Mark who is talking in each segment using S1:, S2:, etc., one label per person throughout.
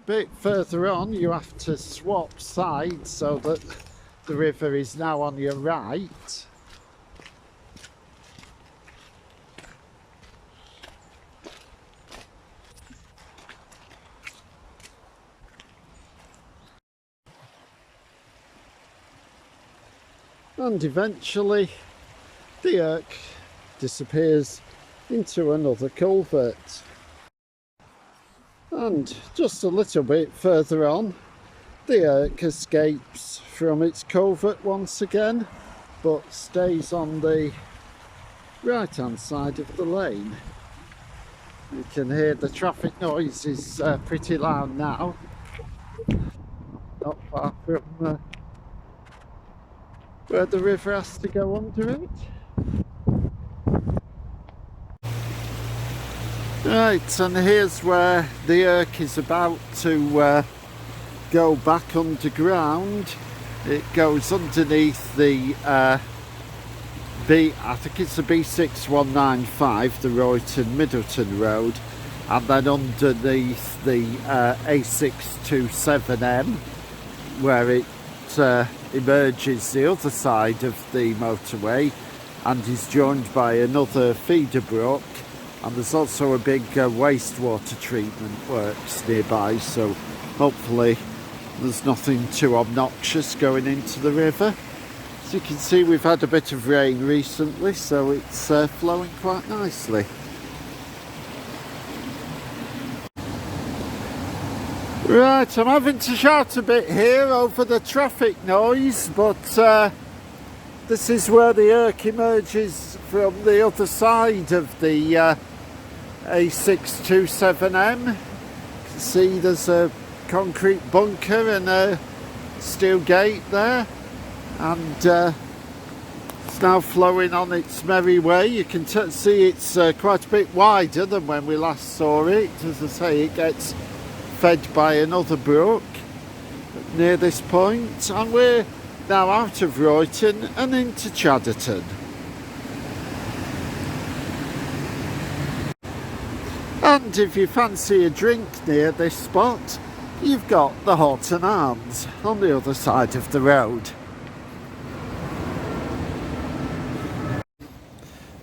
S1: bit further on you have to swap sides so that the river is now on your right. And eventually the Irk disappears into another culvert. And just a little bit further on, the Irk escapes from its culvert once again, but stays on the right hand side of the lane. You can hear the traffic noise is pretty loud now, not far from where the river has to go under it. Right, and here's where the Irk is about to go back underground. It goes underneath the I think it's the B6195, the Royton Middleton Road, and then underneath the A627M, where it emerges the other side of the motorway and is joined by another feeder brook. And there's also a big wastewater treatment works nearby, so hopefully there's nothing too obnoxious going into the river. As you can see, we've had a bit of rain recently, so it's flowing quite nicely. Right, I'm having to shout a bit here over the traffic noise, but this is where the Irk emerges from the other side of the A627M. You can see there's a concrete bunker and a steel gate there, and it's now flowing on its merry way. You can see it's quite a bit wider than when we last saw it. As I say, it gets fed by another brook near this point, and we're now out of Royton and into Chadderton. And if you fancy a drink near this spot, you've got the Horton Arms on the other side of the road.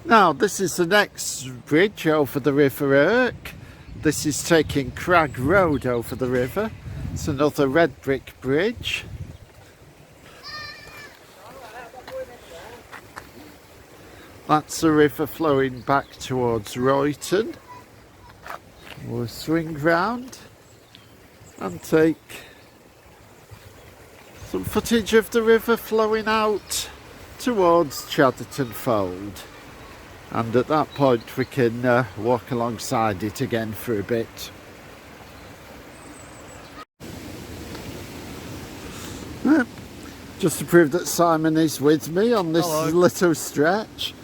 S1: Now, this is the next bridge over the River Irk. This is taking Crag Road over the river. It's another red brick bridge. That's the river flowing back towards Royton. We'll swing round and take some footage of the river flowing out towards Chadderton Fold. And at that point we can walk alongside it again for a bit. Just to prove that Simon is with me on this little stretch.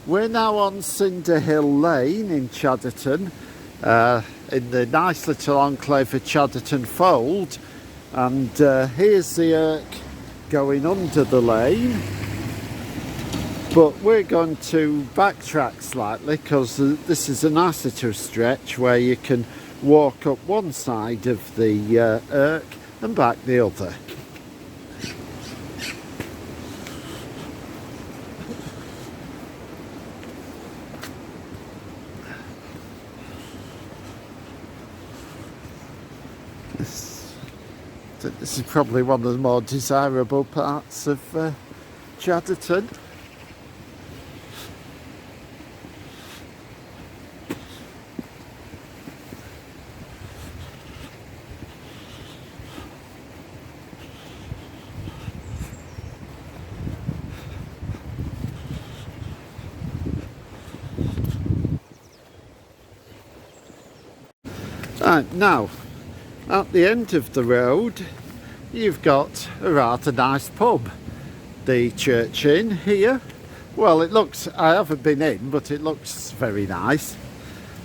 S1: We're now on Cinder Hill Lane in Chadderton, in the nice little enclave of Chadderton Fold. And here's the Irk going under the lane. But we're going to backtrack slightly because this is a nice little stretch where you can walk up one side of the Irk and back the other. This is probably one of the more desirable parts of Chadderton. Now, at the end of the road, you've got a rather nice pub. The Church Inn here. Well, it looks, I haven't been in, but it looks very nice.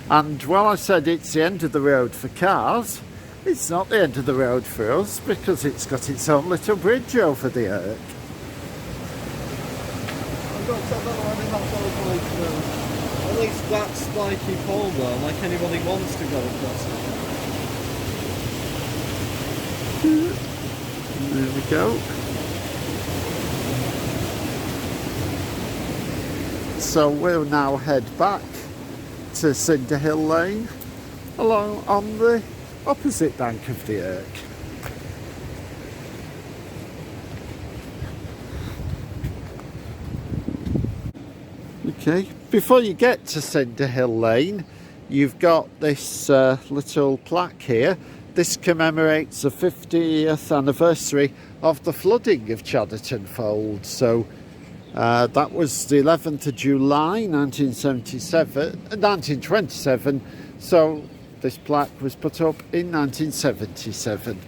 S1: And while I said it's the end of the road for cars, it's not the end of the road for us because it's got its own little bridge over the Irk.
S2: At least that's spiky pole though, like anybody wants to go across it.
S1: There we go. So we'll now head back to Cinder Hill Lane along on the opposite bank of the Irk. Okay, before you get to Cinder Hill Lane, you've got this little plaque here. This commemorates the 50th anniversary of the flooding of Chadderton Fold. So that was the 11th of July 1927. So this plaque was put up in 1977.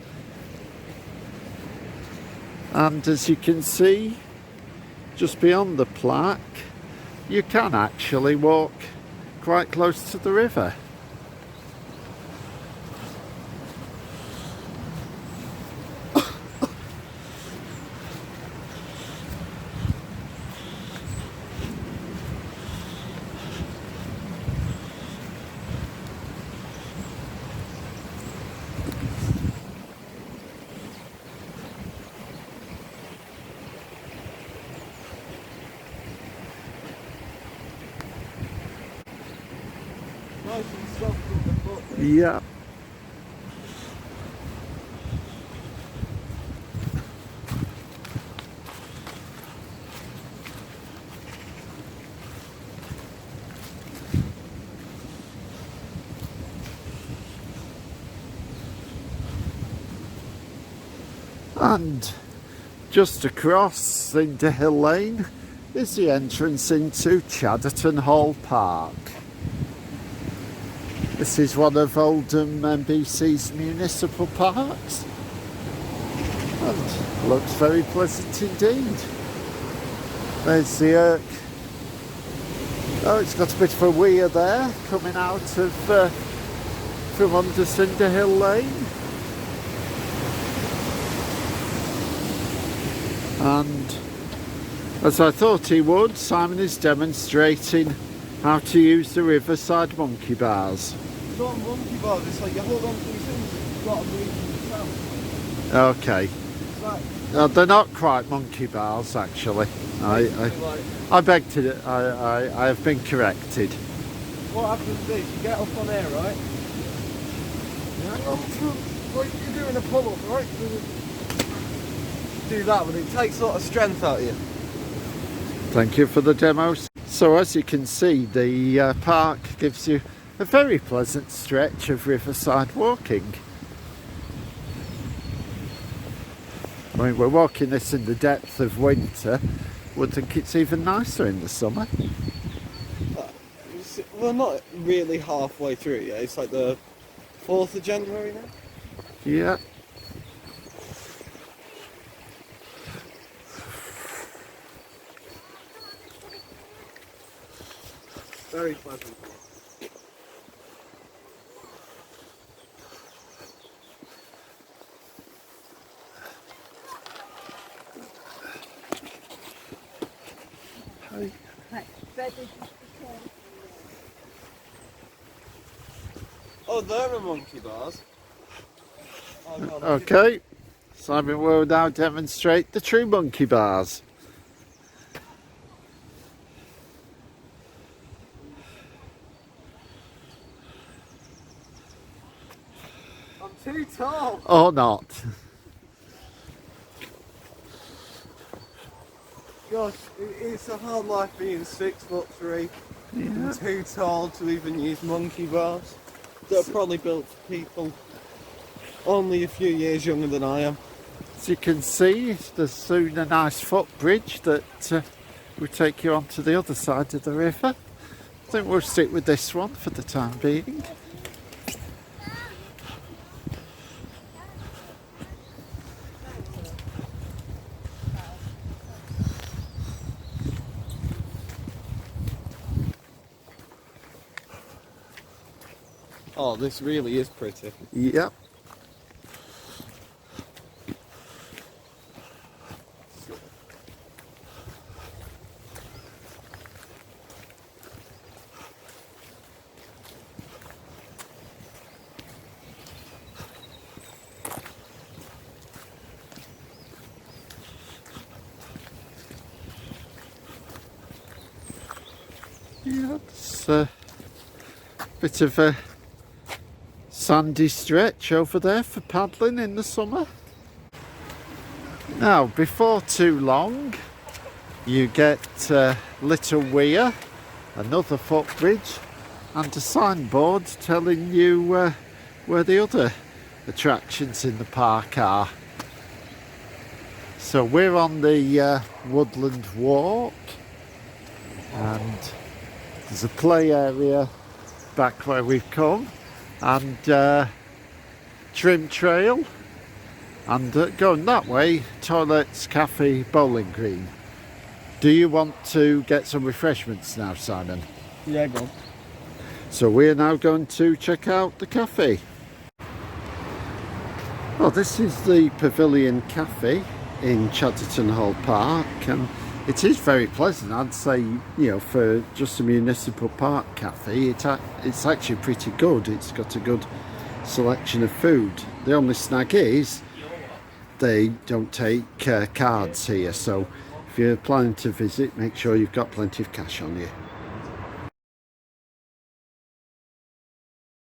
S1: And as you can see, just beyond the plaque, you can actually walk quite close to the river.
S2: Nice and soft in the foot.
S1: Yeah. And just across Cinder Hill Lane is the entrance into Chadderton Hall Park. This is one of Oldham MBC's municipal parks and looks very pleasant indeed. There's the Irk. Oh, it's got a bit of a weir there coming out of from under Cinder Hill Lane. And as I thought he would, Simon is demonstrating how to use the riverside monkey bars.
S2: It's not a monkey bars, it's like you hold on to these things, you've got to move yourself.
S1: Okay.
S2: It's like,
S1: They're not quite monkey bars, actually. I beg to. I have been corrected.
S2: what happens is you get up on here, right? You hang on to, like you're doing a pull-up, right? Do that, but it takes a lot of strength out of you.
S1: Thank you for the demos. So as you can see, the park gives you a very pleasant stretch of riverside walking. I mean, we're walking this in the depth of winter. Would think it's even nicer in the summer.
S2: We're not really halfway through it yet. It's like the 4th of January now.
S1: Yeah.
S2: Very pleasant. Oh, there are monkey bars. Oh, God,
S1: Okay. Simon will now demonstrate the true monkey bars.
S2: I'm too tall.
S1: Or not.
S2: Gosh, it's a hard life being 6'3"
S1: Yeah.
S2: and too tall to even use monkey bars. They're probably built for people only a few years younger than I am.
S1: As you can see, there's soon a nice footbridge that will take you onto the other side of the river. I think we'll stick with this one for the time being.
S2: Oh, this really is pretty.
S1: Yep. Yeah, it's a bit of a sandy stretch over there for paddling in the summer. Now, before too long, you get Little Weir, another footbridge, and a signboard telling you where the other attractions in the park are. So we're on the Woodland Walk, and there's a play area back where we've come, and trim trail, and going that way, toilets, cafe, bowling green. Do you want to get some refreshments now, Simon?
S2: Yeah, go on.
S1: So we're now going to check out the cafe. Well, this is the Pavilion Cafe in Chadderton Hall Park, and it is very pleasant. I'd say, you know, for just a municipal park cafe, it's actually pretty good. It's got a good selection of food. The only snag is they don't take cards here, so if you're planning to visit, make sure you've got plenty of cash on you.